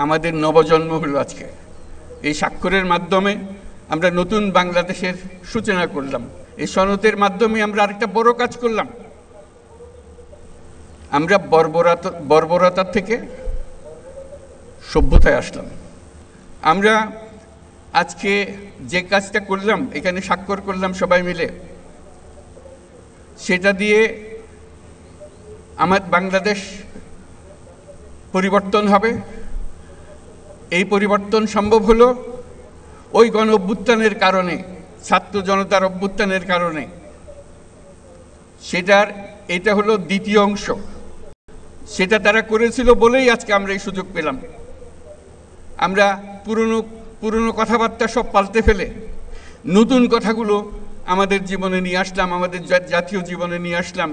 আমাদের নবজন্ম হলো আজকে। এই স্বাক্ষরের মাধ্যমে আমরা নতুন বাংলাদেশের সূচনা করলাম। এই সনদের মাধ্যমে আমরা আরেকটা বড় কাজ করলাম। আমরা বর্বরতা থেকে সভ্যতায় আসলাম। আমরা আজকে যে কাজটা করলাম, এখানে স্বাক্ষর করলাম সবাই মিলে, সেটা দিয়ে আমার বাংলাদেশ পরিবর্তন হবে। এই পরিবর্তন সম্ভব হলো ওই গণ অভ্যুত্থানের কারণে, ছাত্র জনতার অভ্যুত্থানের কারণে। এটা হলো দ্বিতীয় অংশ। সেটা তারা করেছিল বলেই আজকে আমরা এই সুযোগ পেলাম। আমরা পুরনো কথাবার্তা সব পাল্টে ফেলে নতুন কথাগুলো আমাদের জীবনে নিয়ে আসলাম, আমাদের জাতীয় জীবনে নিয়ে আসলাম,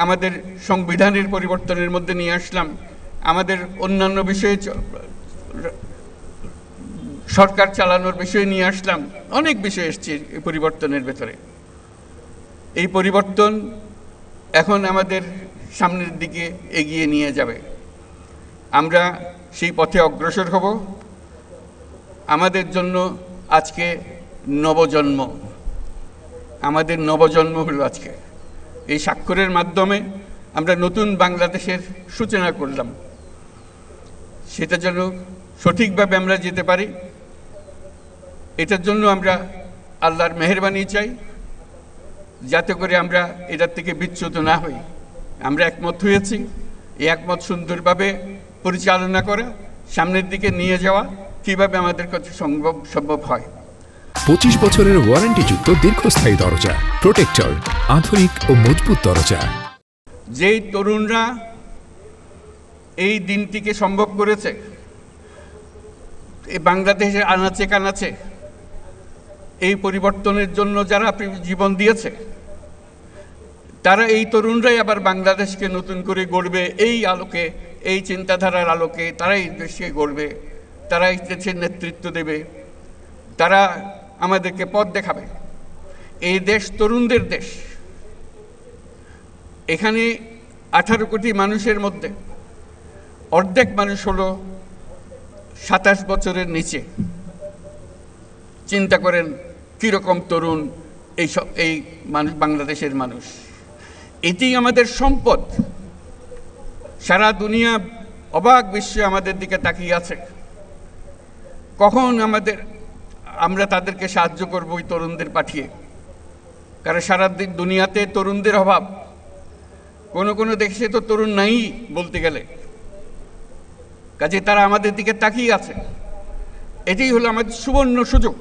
আমাদের সংবিধানের পরিবর্তনের মধ্যে নিয়ে আসলাম, আমাদের অন্যান্য বিষয়ে সরকার চালানোর বিষয়ে নিয়ে আসলাম। অনেক বিষয় এসছে এই পরিবর্তনের ভেতরে। এই পরিবর্তন এখন আমাদের সামনের দিকে এগিয়ে নিয়ে যাবে। আমরা সেই পথে অগ্রসর হব। আমাদের জন্য আজকে নবজন্ম, আমাদের নবজন্ম হলো আজকে। এই স্বাক্ষরের মাধ্যমে আমরা নতুন বাংলাদেশের সূচনা করলাম। সেটা যেন সঠিকভাবে আমরা যেতে পারি, এটার জন্য আমরা আল্লাহর মেহেরবানি চাই, যাতে করে আমরা এটার থেকে বিচ্যুত না হই। আমরা একমত হয়েছি, এই একমত সুন্দরভাবে পরিচালনা করা, সামনের দিকে নিয়ে যাওয়া কিভাবে আমাদের কাছে সম্ভব হয়। 25 বছরের ওয়ারেন্টিযুক্ত দীর্ঘস্থায়ী দরজা প্রোটেক্টর, আধুনিক ও মজবুত দরজা। যেই তরুণরা এই দিনটিকে সম্ভব করেছে, এই বাংলাদেশের আনাচে কানাচে এই পরিবর্তনের জন্য যারা জীবন দিয়েছে, তারা এই তরুণরাই আবার বাংলাদেশকে নতুন করে গড়বে। এই আলোকে, এই চিন্তাধারার আলোকে তারাই দেশকে গড়বে, তারাই দেশের নেতৃত্ব দেবে, তারা আমাদেরকে পথ দেখাবে। এই দেশ তরুণদের দেশ। এখানে 18 কোটি মানুষের মধ্যে অর্ধেক মানুষ হলো 27 বছরের নিচে। চিন্তা করেন কীরকম তরুণ এই মানুষ, বাংলাদেশের মানুষ। এটি আমাদের সম্পদ। সারা দুনিয়া অবাক বিশ্বে আমাদের দিকে তাকিয়ে আছে, কখন আমরা তাদেরকে সাহায্য করব ওই তরুণদের পাঠিয়ে। কারণ সারা দুনিয়াতে তরুণদের অভাব। কোনো দেশে তো তরুণ নাই বলতে গেলে। কাজে তারা আমাদের দিকে তাকিয়ে আছে। এটাই হলো আমাদের সুবর্ণ সুযোগ,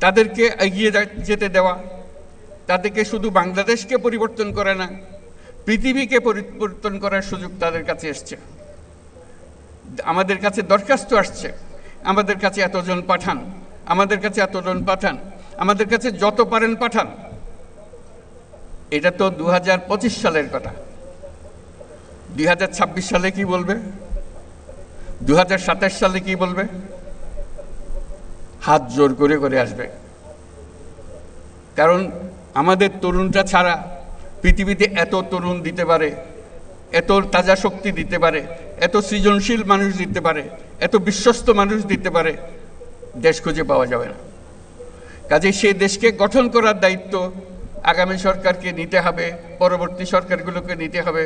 তাদেরকে এগিয়ে যেতে দেওয়া। তাদেরকে শুধু বাংলাদেশকে পরিবর্তন করে না, পৃথিবীকে পরিবর্তন করার সুযোগ তাদের কাছে এসছে। আমাদের কাছে দরখাস্ত আসছে, আমাদের কাছে এতজন পাঠান, আমাদের কাছে এতজন পাঠান, আমাদের কাছে যত পারেন পাঠান। এটা তো 2025 সালের কথা। 2026 সালে কি বলবে? 2027 সালে কি বলবে? হাত জোর করে করে আসবে। কারণ আমাদের তরুণটা ছাড়া পৃথিবীতে এত তরুণ দিতে পারে, এত তাজা শক্তি দিতে পারে, এত সৃজনশীল মানুষ দিতে পারে, এত বিশ্বস্ত মানুষ দিতে পারে, দেশ খুঁজে পাওয়া যাবে না। কাজেই সেই দেশকে গঠন করার দায়িত্ব আগামী সরকারকে নিতে হবে, পরবর্তী সরকারগুলোকে নিতে হবে।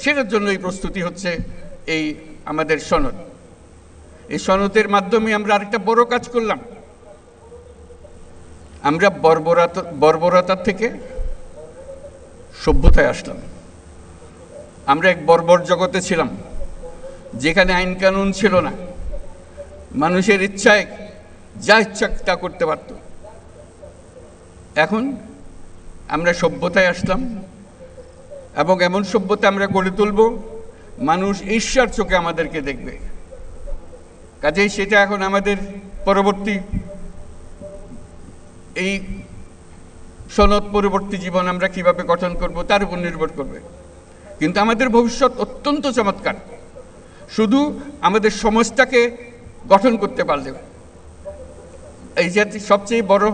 সেটার জন্য এই প্রস্তুতি হচ্ছে এই আমাদের সনদ। এই সনদের মাধ্যমে আমরা আরেকটা বড় কাজ করলাম। আমরা বর্বরতা থেকে সভ্যতায় আসলাম। আমরা এক বর্বর জগতে ছিলাম, যেখানে আইন কানুন ছিল না, মানুষের ইচ্ছায় যা ইচ্ছা তা করতে পারত। এখন আমরা সভ্যতায় আসলাম, এবং এমন সভ্যতা আমরা গড়ে তুলব মানুষ ঈর্ষার চোখে আমাদেরকে দেখবে। কাজেই সেটা এখন আমাদের পরবর্তী এই সনদ পরবর্তী জীবন আমরা কিভাবে গঠন করব তার উপর নির্ভর করবে। কিন্তু আমাদের ভবিষ্যৎ অত্যন্ত চমৎকার। শুধু আমাদের সমাজটাকে গঠন করতে পারলে, এই যে সবচেয়ে বড়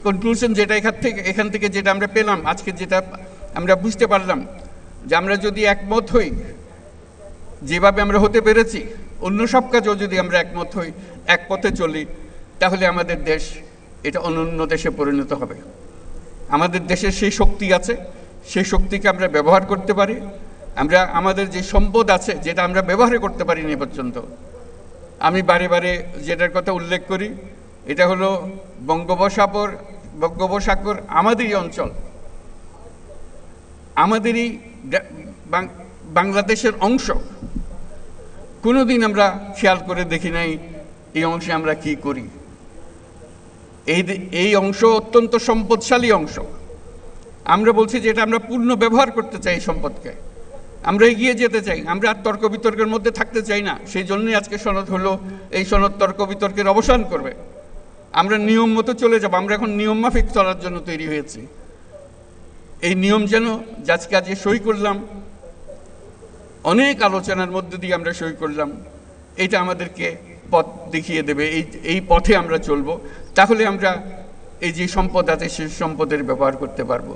কনক্লুশন যেটা এখান থেকে যেটা আমরা পেলাম, আজকে যেটা আমরা বুঝতে পারলাম যে আমরা যদি একমত হই, যেভাবে আমরা হতে পেরেছি, অন্য সব কাজেও যদি আমরা একমত হই, এক পথে চলি, তাহলে আমাদের দেশ এটা অনন্য দেশে পরিণত হবে। আমাদের দেশের সেই শক্তি আছে, সেই শক্তিকে আমরা ব্যবহার করতে পারি। আমরা আমাদের যে সম্পদ আছে, যেটা আমরা ব্যবহার করতে পারিনি এ পর্যন্ত। আমি বারে বারে যেটার কথা উল্লেখ করি, এটা হলো বঙ্গোপসাগর আমাদেরই অঞ্চল, আমাদেরই বাংলাদেশের অংশ। কোনোদিন আমরা খেয়াল করে দেখি নাই এই অংশে আমরা কি করি। এই অংশ অত্যন্ত সম্পদশালী অংশ। আমরা বলছি যে এটা আমরা পূর্ণ ব্যবহার করতে চাই, এই সম্পদকে আমরা এগিয়ে যেতে চাই। আমরা আর তর্ক বিতর্কের মধ্যে থাকতে চাই না। সেই জন্যই আজকে সনদ হলো। এই সনদ তর্ক বিতর্কের অবসান করবে। আমরা নিয়ম মতো চলে যাব। আমরা এখন নিয়ম মাফিক চলার জন্য তৈরি হয়েছি। এই নিয়ম যেন আজকে আজকে সই করলাম, অনেক আলোচনার মধ্যে দিয়ে আমরা সই করলাম, এটা আমাদেরকে পথ দেখিয়ে দেবে। এই পথে আমরা চলবো, তাহলে আমরা এই যে সম্পদ আছে সেই সম্পদের ব্যবহার করতে পারবো।